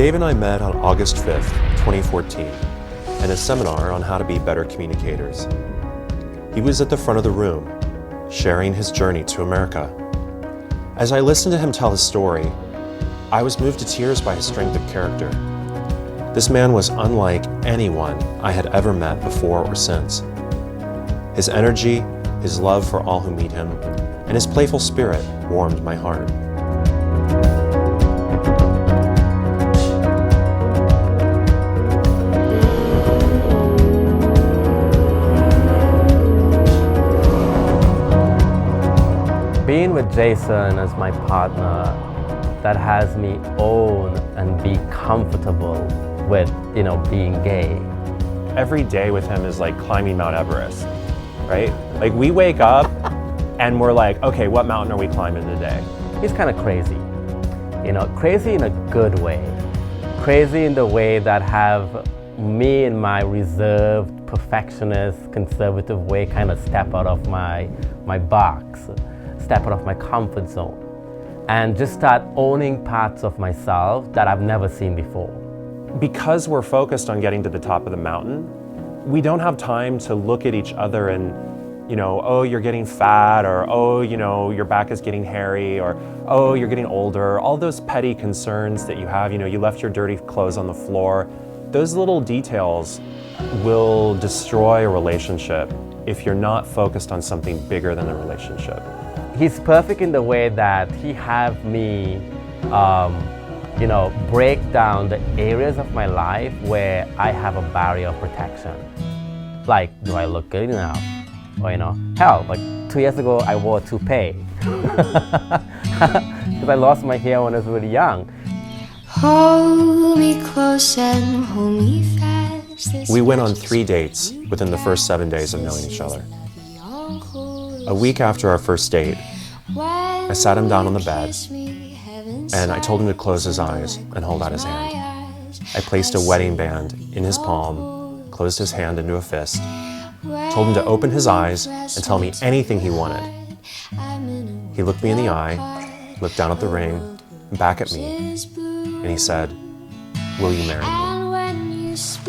Dave and I met on August 5th, 2014, in a seminar on how to be better communicators. He was at the front of the room, sharing his journey to America. As I listened to him tell his story, I was moved to tears by his strength of character. This man was unlike anyone I had ever met before or since. His energy, his love for all who meet him, and his playful spirit warmed my heart. Being with Jason as my partner, that has me own and be comfortable with, being gay. Every day with him is like climbing Mount Everest, right? Like we wake up and we're like, okay, what mountain are we climbing today? He's kind of crazy, crazy in a good way. Crazy in the way that have me in my reserved, perfectionist, conservative way kind of step out of my box, step out of my comfort zone, and just start owning parts of myself that I've never seen before. Because we're focused on getting to the top of the mountain, we don't have time to look at each other and, oh, you're getting fat, or oh, your back is getting hairy, or oh, you're getting older. All those petty concerns that you have, you left your dirty clothes on the floor. Those little details will destroy a relationship if you're not focused on something bigger than the relationship. He's perfect in the way that he have me, break down the areas of my life where I have a barrier of protection. Like, do I look good enough? Or, hell, like 2 years ago, I wore a toupee. Because I lost my hair when I was really young. Hold me close and hold me fast. We went on 3 dates within the first 7 days of knowing each other. A week after our first date, I sat him down on the bed and I told him to close his eyes and hold out his hand. I placed a wedding band in his palm, closed his hand into a fist, told him to open his eyes and tell me anything he wanted. He looked me in the eye, looked down at the ring, back at me, and he said, "Will you marry me?"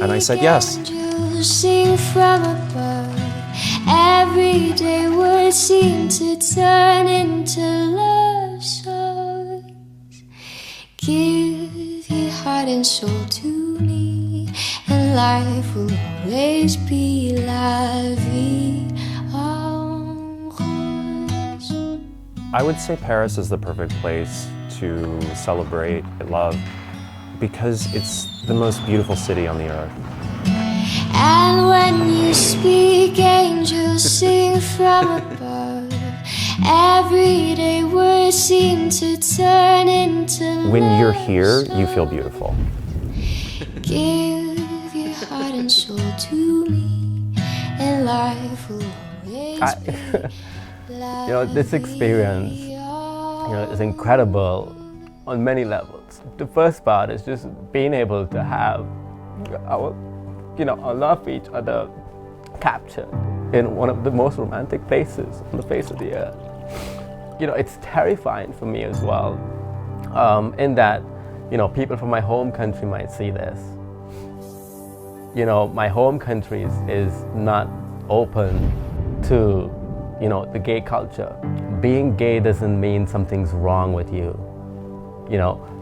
And I said yes. Sing from above. Every day would seem to turn into love songs. Give your heart and soul to me, and life will always be la vie en rose. I would say Paris is the perfect place to celebrate love because it's the most beautiful city on the earth. And when you speak, angels sing from above. Everyday words seem to turn into When you're here, you feel beautiful. Give your heart and soul to me, and life will always be This experience, is incredible on many levels. The first part is just being able to have our love for each other captured in one of the most romantic places on the face of the earth. It's terrifying for me as well, in that, people from my home country might see this. My home country is not open to, the gay culture. Being gay doesn't mean something's wrong with you.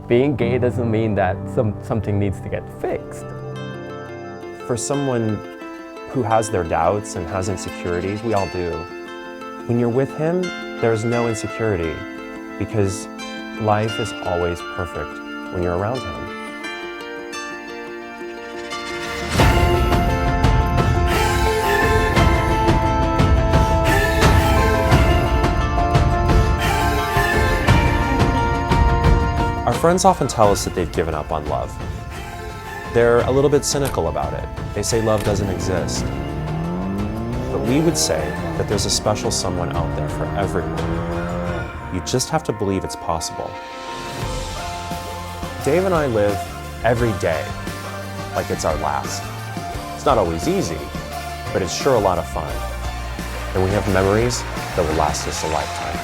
Being gay doesn't mean that something needs to get fixed. For someone who has their doubts and has insecurities, we all do. When you're with him, there's no insecurity because life is always perfect when you're around him. Our friends often tell us that they've given up on love. They're a little bit cynical about it. They say love doesn't exist. But we would say that there's a special someone out there for everyone. You just have to believe it's possible. Dave and I live every day like it's our last. It's not always easy, but it's sure a lot of fun. And we have memories that will last us a lifetime.